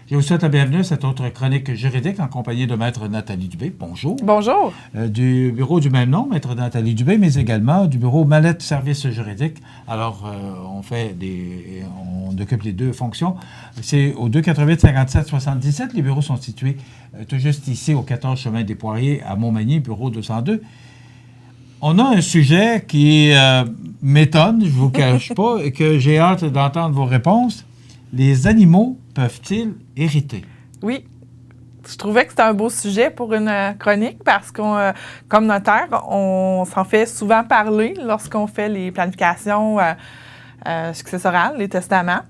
Je vous souhaite la bienvenue à cette autre chronique juridique en compagnie de Maître Nathalie Dubé. Bonjour. Bonjour. Du bureau du même nom, Maître Nathalie Dubé, mais également du bureau Mallette Services juridiques. Alors, on occupe les deux fonctions. C'est au 288 57 77. Les bureaux sont situés tout juste ici au 14 chemin des Poiriers à Montmagny, bureau 202. On a un sujet qui m'étonne, je ne vous cache pas, et que j'ai hâte d'entendre vos réponses. Les animaux peuvent-ils hériter? Oui. Je trouvais que c'était un beau sujet pour une chronique parce qu'on, comme notaire, on s'en fait souvent parler lorsqu'on fait les planifications successorales, les testaments.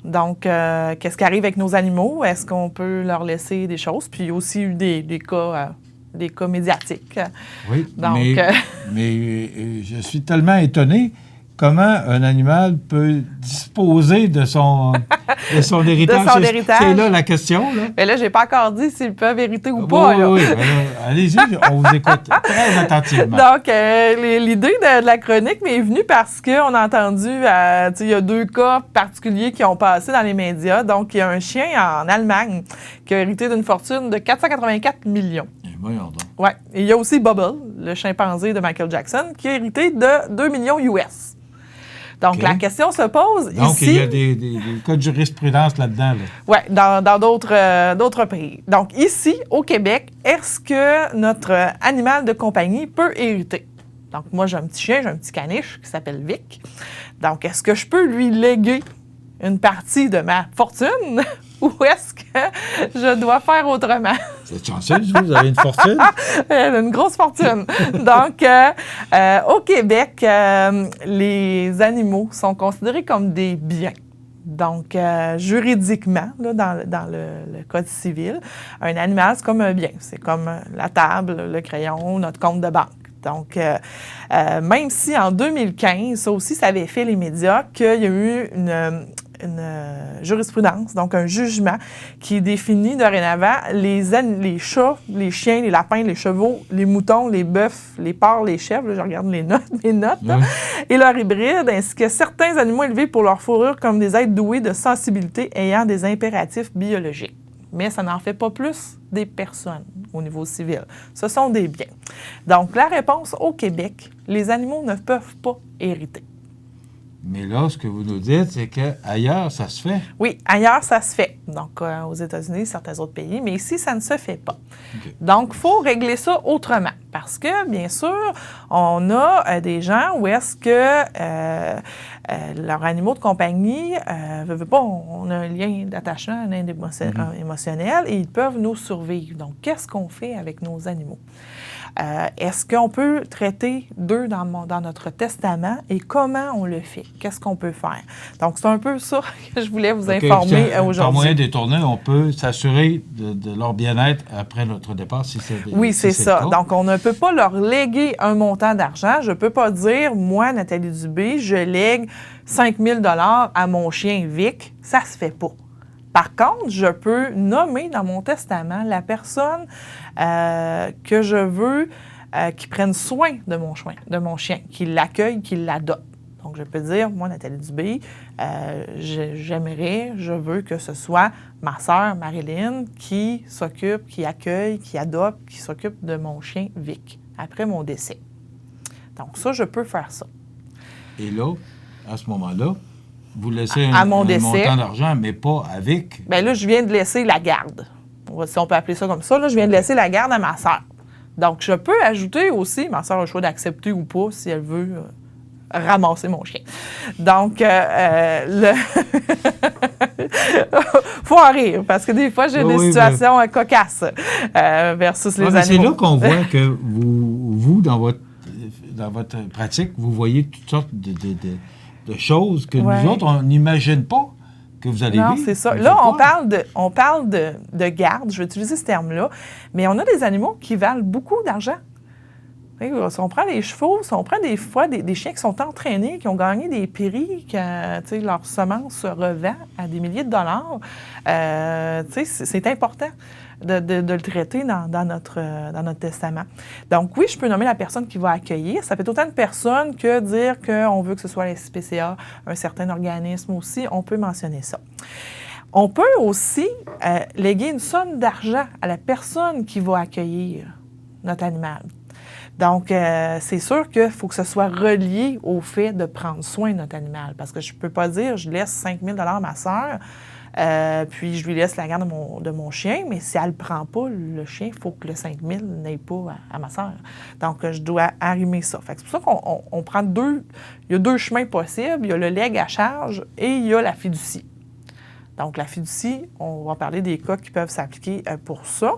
Donc, qu'est-ce qui arrive avec nos animaux? Est-ce qu'on peut leur laisser des choses? Puis il y a aussi eu des cas médiatiques. Oui, donc, mais je suis tellement étonné comment un animal peut disposer de son héritage. De son héritage. C'est là la question. Là. Mais là, je n'ai pas encore dit s'ils peuvent hériter ou pas. Oui, allez-y, on vous écoute très attentivement. Donc, l'idée de la chronique m'est venue parce qu'on a entendu, il y a deux cas particuliers qui ont passé dans les médias. Donc, il y a un chien en Allemagne qui a hérité d'une fortune de 484 millions. Voyons donc. Oui. Et il y a aussi Bubble, le chimpanzé de Michael Jackson, qui a hérité de 2 millions US. Donc, okay. La question se pose ici... Donc, il y a des cas de jurisprudence là-dedans. Là. Oui, dans d'autres pays. Donc, ici, au Québec, est-ce que notre animal de compagnie peut hériter? Donc, moi, j'ai un petit chien, j'ai un petit caniche qui s'appelle Vic. Donc, est-ce que je peux lui léguer une partie de ma fortune ou est-ce que je dois faire autrement? Vous êtes chanceuse, vous avez une fortune? Une grosse fortune. Donc, au Québec, les animaux sont considérés comme des biens. Donc, juridiquement, là, dans le Code civil, un animal, c'est comme un bien. C'est comme la table, le crayon, notre compte de banque. Donc, même si en 2015, ça aussi, ça avait fait les médias, qu'il y a eu une jurisprudence, donc un jugement qui définit dorénavant les chats, les chiens, les lapins, les chevaux, les moutons, les bœufs, les porcs, les chèvres, là, je regarde mes notes là, et leurs hybrides, ainsi que certains animaux élevés pour leur fourrure comme des êtres doués de sensibilité ayant des impératifs biologiques. Mais ça n'en fait pas plus des personnes au niveau civil. Ce sont des biens. Donc, la réponse au Québec, les animaux ne peuvent pas hériter. Mais là, ce que vous nous dites, c'est qu'ailleurs, ça se fait. Oui, ailleurs, ça se fait. Donc, aux États-Unis, certains autres pays, mais ici, ça ne se fait pas. Okay. Donc, il faut régler ça autrement. Parce que, bien sûr, on a des gens où est-ce que leurs animaux de compagnie, on a un lien d'attachement, un lien émotionnel, et ils peuvent nous survivre. Donc, qu'est-ce qu'on fait avec nos animaux? Est-ce qu'on peut traiter d'eux dans notre testament et comment on le fait? Qu'est-ce qu'on peut faire? Donc, c'est un peu ça que je voulais vous informer aujourd'hui. Par moyen détourné, on peut s'assurer de leur bien-être après notre départ si c'est Oui, c'est ça. Donc, on ne peut pas leur léguer un montant d'argent. Je ne peux pas dire, moi, Nathalie Dubé, je lègue 5 000 $ à mon chien Vic. Ça se fait pas. Par contre, je peux nommer dans mon testament la personne que je veux qui prenne soin de mon chien, qui l'accueille, qui l'adopte. Donc, je peux dire, moi, Nathalie Dubé, je veux que ce soit ma sœur Marilyn qui s'occupe, qui accueille, qui adopte, qui s'occupe de mon chien Vic après mon décès. Donc, ça, je peux faire ça. Et là, à ce moment-là, vous laissez un montant d'argent, mais pas avec... Bien là, je viens de laisser la garde. Si on peut appeler ça comme ça, là, je viens de laisser la garde à ma sœur. Donc, je peux ajouter aussi, ma sœur a le choix d'accepter ou pas si elle veut ramasser mon chien. Donc, faut en rire, parce que des fois, j'ai des situations cocasses versus les animaux. C'est là qu'on voit que vous, dans votre pratique, vous voyez toutes sortes de choses que nous autres, on n'imagine pas que vous allez vivre. Non, c'est ça. Là, on parle de garde, je vais utiliser ce terme-là, mais on a des animaux qui valent beaucoup d'argent. Si on prend les chevaux, si on prend des fois des chiens qui sont entraînés, qui ont gagné des prix, que leur semence se revend à des milliers de dollars, c'est important de le traiter dans notre testament. Donc oui, je peux nommer la personne qui va accueillir. Ça peut être autant de personnes que dire qu'on veut que ce soit la SPCA, un certain organisme aussi, on peut mentionner ça. On peut aussi léguer une somme d'argent à la personne qui va accueillir notre animal. Donc, c'est sûr qu'il faut que ce soit relié au fait de prendre soin de notre animal. Parce que je ne peux pas dire, je laisse 5 000 $ à ma sœur, puis je lui laisse la garde de mon chien, mais si elle ne prend pas le chien, il faut que le 5 000 n'aille pas à ma sœur. Donc, je dois arrimer ça. Fait que c'est pour ça qu'on prend il y a 2 chemins possibles. Il y a le legs à charge et il y a la fiducie. Donc, la fiducie, on va parler des cas qui peuvent s'appliquer pour ça.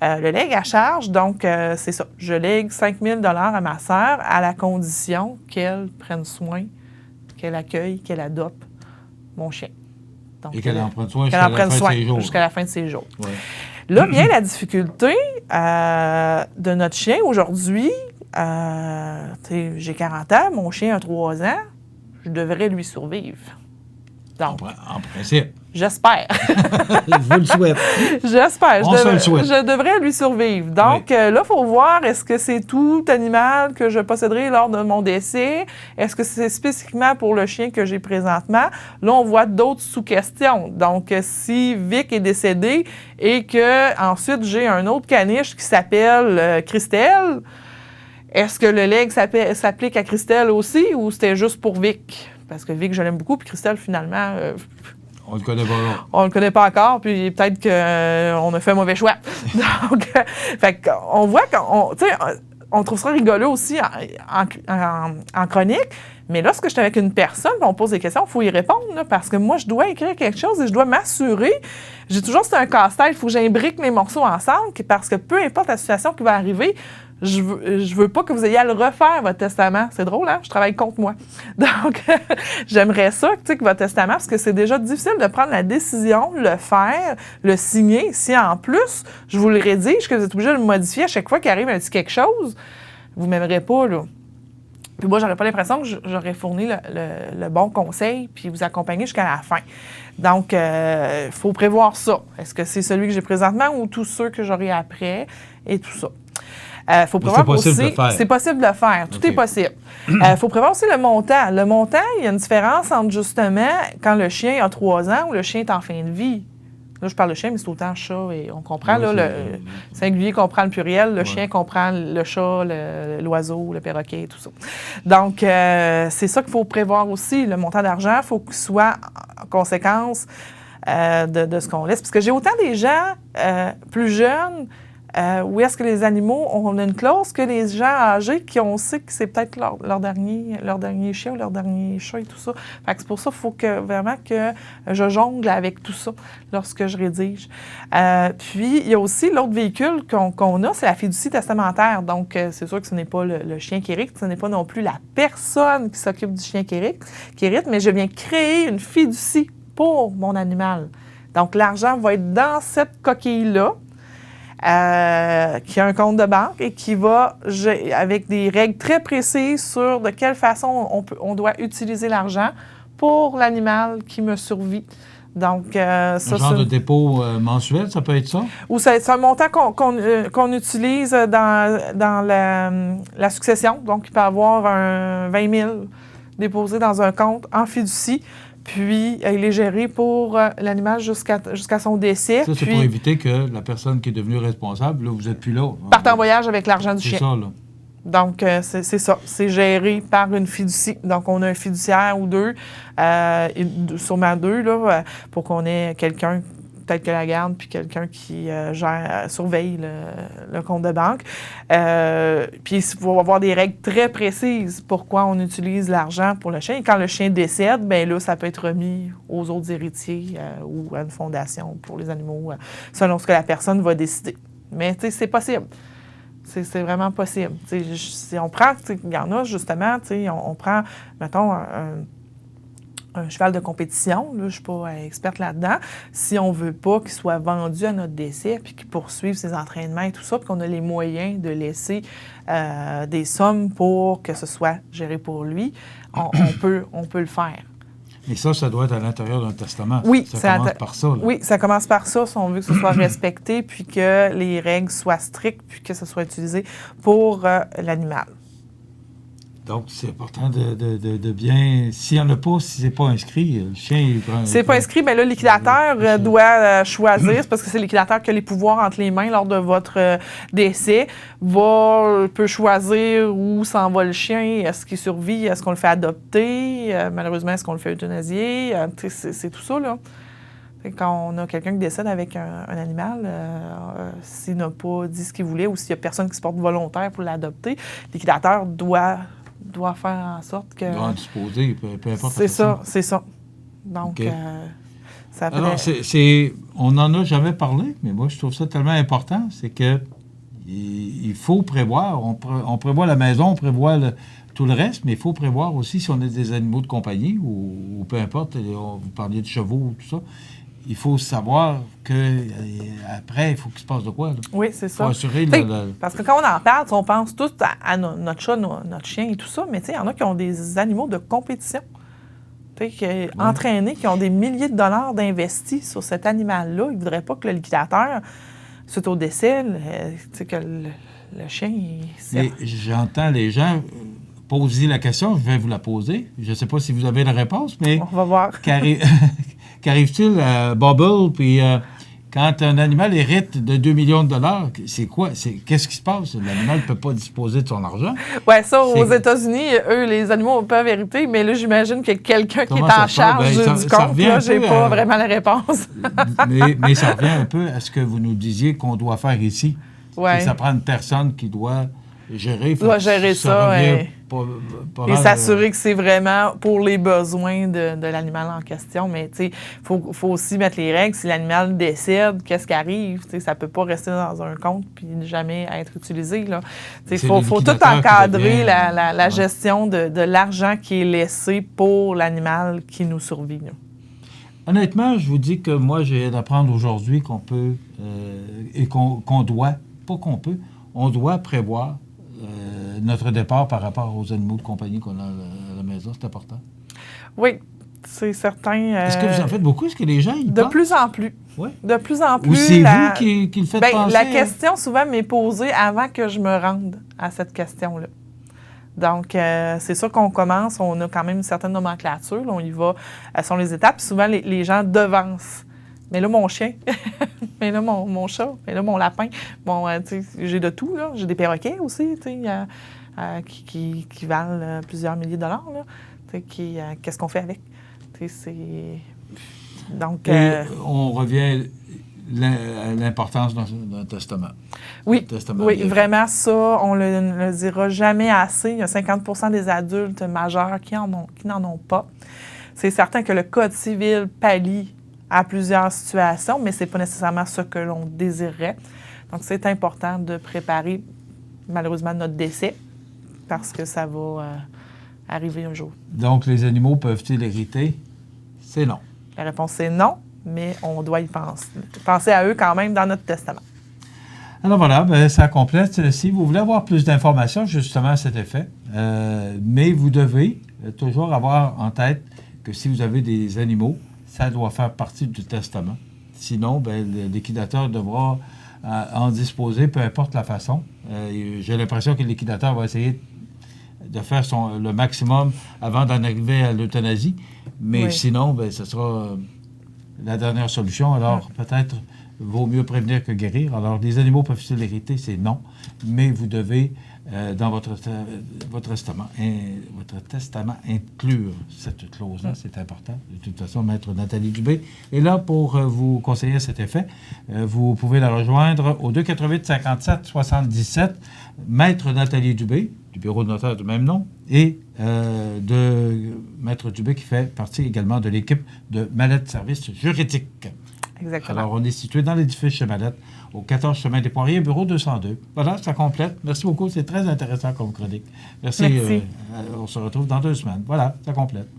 Le legs à charge, donc, c'est ça. Je lègue 5 000 $ à ma sœur à la condition qu'elle prenne soin, qu'elle accueille, qu'elle adopte mon chien. Donc, et qu'elle en prenne soin jusqu'à la fin de ses jours. Ouais. Là vient la difficulté de notre chien aujourd'hui. J'ai 40 ans, mon chien a 3 ans, je devrais lui survivre. Donc, en principe. J'espère. Je vous le souhaite. J'espère. Je devrais lui survivre. Donc, là, il faut voir, est-ce que c'est tout animal que je posséderai lors de mon décès? Est-ce que c'est spécifiquement pour le chien que j'ai présentement? Là, on voit d'autres sous-questions. Donc, si Vic est décédé et que ensuite j'ai un autre caniche qui s'appelle Christelle, est-ce que le legs s'applique à Christelle aussi ou c'était juste pour Vic? Parce que Vic, je l'aime beaucoup, puis Christelle, finalement... on le connaît pas. On le connaît pas encore, puis peut-être qu'on a fait un mauvais choix. Donc, fait qu'on voit on trouve ça rigolo aussi en chronique, mais lorsque je suis avec une personne, on pose des questions, il faut y répondre, là, parce que moi, je dois écrire quelque chose et je dois m'assurer. J'ai toujours, c'est un casse-tête, il faut que j'imbrique les morceaux ensemble, parce que peu importe la situation qui va arriver, je veux pas que vous ayez à le refaire, votre testament. C'est drôle, hein? Je travaille contre moi. Donc, j'aimerais ça, que votre testament, parce que c'est déjà difficile de prendre la décision, le faire, le signer. Si en plus, je vous le rédige, que vous êtes obligé de le modifier à chaque fois qu'il arrive un petit quelque chose, vous m'aimerez pas, là. Puis moi, j'aurais pas l'impression que j'aurais fourni le bon conseil puis vous accompagner jusqu'à la fin. Donc, il faut prévoir ça. Est-ce que c'est celui que j'ai présentement ou tous ceux que j'aurai après et tout ça? Faut prévoir aussi, c'est possible de le faire. Tout est possible. Il faut prévoir aussi le montant. Le montant, il y a une différence entre justement quand le chien a 3 ans ou le chien est en fin de vie. Là, je parle de chien, mais c'est autant chat et on comprend. Là, le singulier comprend le pluriel, le chien comprend le chat, l'oiseau, le perroquet, tout ça. Donc, c'est ça qu'il faut prévoir aussi. Le montant d'argent, il faut qu'il soit en conséquence de ce qu'on laisse. Parce que j'ai autant des gens plus jeunes où est-ce que les animaux ont une clause que les gens âgés qui on sait que c'est peut-être leur dernier chien ou leur dernier chat et tout ça. Fait que c'est pour ça qu'il faut vraiment que je jongle avec tout ça lorsque je rédige. Puis, il y a aussi l'autre véhicule qu'on a, c'est la fiducie testamentaire. Donc, c'est sûr que ce n'est pas le chien qui hérite, ce n'est pas non plus la personne qui s'occupe du chien qui hérite, mais je viens créer une fiducie pour mon animal. Donc, l'argent va être dans cette coquille-là, qui a un compte de banque et qui va, avec des règles très précises sur de quelle façon on doit utiliser l'argent pour l'animal qui me survit. Donc, un genre de dépôt mensuel, ça peut être ça? Ou c'est un montant qu'on utilise dans la succession. Donc, il peut y avoir un 20 000 déposé dans un compte en fiducie. Puis, il est géré pour l'animal jusqu'à son décès. Ça, c'est pour éviter que la personne qui est devenue responsable, là, vous n'êtes plus là. Parte en voyage avec l'argent du chien. C'est ça, là. Donc, c'est ça. C'est géré par une fiducie. Donc, on a un fiduciaire ou deux, sûrement 2, là, pour qu'on ait quelqu'un, peut-être que la garde, puis quelqu'un qui surveille le compte de banque. Puis, il faut avoir des règles très précises pourquoi on utilise l'argent pour le chien. Et quand le chien décède, bien là, ça peut être remis aux autres héritiers ou à une fondation pour les animaux, selon ce que la personne va décider. Mais, tu sais, c'est possible. C'est vraiment possible. Si on prend, il y en a justement, on prend, mettons, un cheval de compétition, là, je ne suis pas experte là-dedans, si on ne veut pas qu'il soit vendu à notre décès puis qu'il poursuive ses entraînements et tout ça, puis qu'on a les moyens de laisser des sommes pour que ce soit géré pour lui, on peut le faire. Et ça doit être à l'intérieur d'un testament. Oui, ça commence par ça. Là. Oui, ça commence par ça, si on veut que ce soit respecté, puis que les règles soient strictes, puis que ce soit utilisé pour l'animal. Donc, c'est important de bien... S'il n'y en a pas, si c'est pas inscrit, le chien... C'est pas inscrit, mais là, le liquidateur doit choisir, c'est parce que c'est le liquidateur qui a les pouvoirs entre les mains lors de votre décès, peut choisir où s'en va le chien, est-ce qu'il survit, est-ce qu'on le fait adopter, malheureusement, est-ce qu'on le fait euthanasier, c'est tout ça, là. Quand on a quelqu'un qui décède avec un animal, s'il n'a pas dit ce qu'il voulait ou s'il n'y a personne qui se porte volontaire pour l'adopter, le liquidateur doit faire en sorte que... Doit en disposer, peu importe. C'est ça. Donc, okay. Ça fait... Alors, on n'en a jamais parlé, mais moi, je trouve ça tellement important, c'est que il faut prévoir. On prévoit la maison, on prévoit tout le reste, mais il faut prévoir aussi si on a des animaux de compagnie ou peu importe, vous parliez de chevaux ou tout ça, il faut savoir qu'après, il faut qu'il se passe de quoi. Là. Oui, c'est ça. Il faut assurer... Parce que quand on en parle, on pense tous à notre chat, notre chien et tout ça, mais il y en a qui ont des animaux de compétition. Entraînés, qui ont des milliers de dollars d'investis sur cet animal-là. Ils ne voudraient pas que le liquidateur, suite au décès, que le chien... Mais j'entends les gens poser la question, je vais vous la poser. Je ne sais pas si vous avez la réponse, mais... On va voir. Qu'arrive-t-il à Bubble, puis quand un animal hérite de 2 millions de dollars, c'est quoi? Qu'est-ce qui se passe? L'animal ne peut pas disposer de son argent. Oui, ça, aux États-Unis, eux, les animaux peuvent hériter, mais là, j'imagine qu'il y a quelqu'un qui est en charge du compte. Là, j'ai pas vraiment la réponse. mais ça revient un peu à ce que vous nous disiez qu'on doit faire ici. Ouais. Ça prend une personne qui doit gérer. Doit gérer ça. Et s'assurer que c'est vraiment pour les besoins de l'animal en question. Mais il faut aussi mettre les règles. Si l'animal décède, qu'est-ce qui arrive? Ça ne peut pas rester dans un compte puis jamais être utilisé. Il faut tout encadrer la gestion de l'argent qui est laissé pour l'animal qui nous survit. Là. Honnêtement, je vous dis que moi, j'ai d'apprendre aujourd'hui qu'on peut et qu'on doit, pas qu'on peut, on doit prévoir notre départ par rapport aux animaux de compagnie qu'on a à la maison. C'est important. Oui, c'est certain. Est-ce que vous en faites beaucoup? Est-ce que les gens y pensent? De plus en plus. Oui. De plus en plus. Ou c'est vous qui le faites penser? La question, souvent, m'est posée avant que je me rende à cette question-là. Donc, c'est sûr qu'on commence, on a quand même une certaine nomenclature. Là, on y va, elles sont les étapes. Puis souvent, les gens devancent. Mais là, mon chien, mais là, mon chat, mais là, mon lapin. Bon, j'ai de tout, là. J'ai des perroquets aussi, qui valent plusieurs milliers de dollars, là. Qu'est-ce qu'on fait avec? Donc... on revient à l'importance d'un testament. Oui, vraiment, ça, on ne le dira jamais assez. Il y a 50 des adultes majeurs qui n'en ont pas. C'est certain que le Code civil pallie à plusieurs situations, mais ce n'est pas nécessairement ce que l'on désirerait. Donc, c'est important de préparer, malheureusement, notre décès, parce que ça va arriver un jour. Donc, les animaux peuvent-ils hériter? C'est non. La réponse, c'est non, mais on doit y penser. Penser à eux quand même dans notre testament. Alors voilà, ça complète. Si vous voulez avoir plus d'informations justement à cet effet, mais vous devez toujours avoir en tête que si vous avez des animaux, ça doit faire partie du testament. Sinon, le liquidateur devra en disposer, peu importe la façon. J'ai l'impression que le liquidateur va essayer de faire le maximum avant d'en arriver à l'euthanasie. Mais sinon, ce sera la dernière solution. Alors, peut-être, vaut mieux prévenir que guérir. Alors, les animaux peuvent-ils hériter? C'est non. Mais vous devez, dans votre testament, inclure cette clause-là. C'est important. De toute façon, Maître Nathalie Dubé est là pour vous conseiller à cet effet. Vous pouvez la rejoindre au 248-57-77, Maître Nathalie Dubé, du bureau de notaire du même nom, et de Maître Dubé qui fait partie également de l'équipe de Mallette Services juridiques. Exactement. Alors, on est situé dans l'édifice chez Mallette, au 14 chemin des Poiriers, bureau 202. Voilà, ça complète. Merci beaucoup. C'est très intéressant comme chronique. Merci. On se retrouve dans 2 semaines. Voilà, ça complète.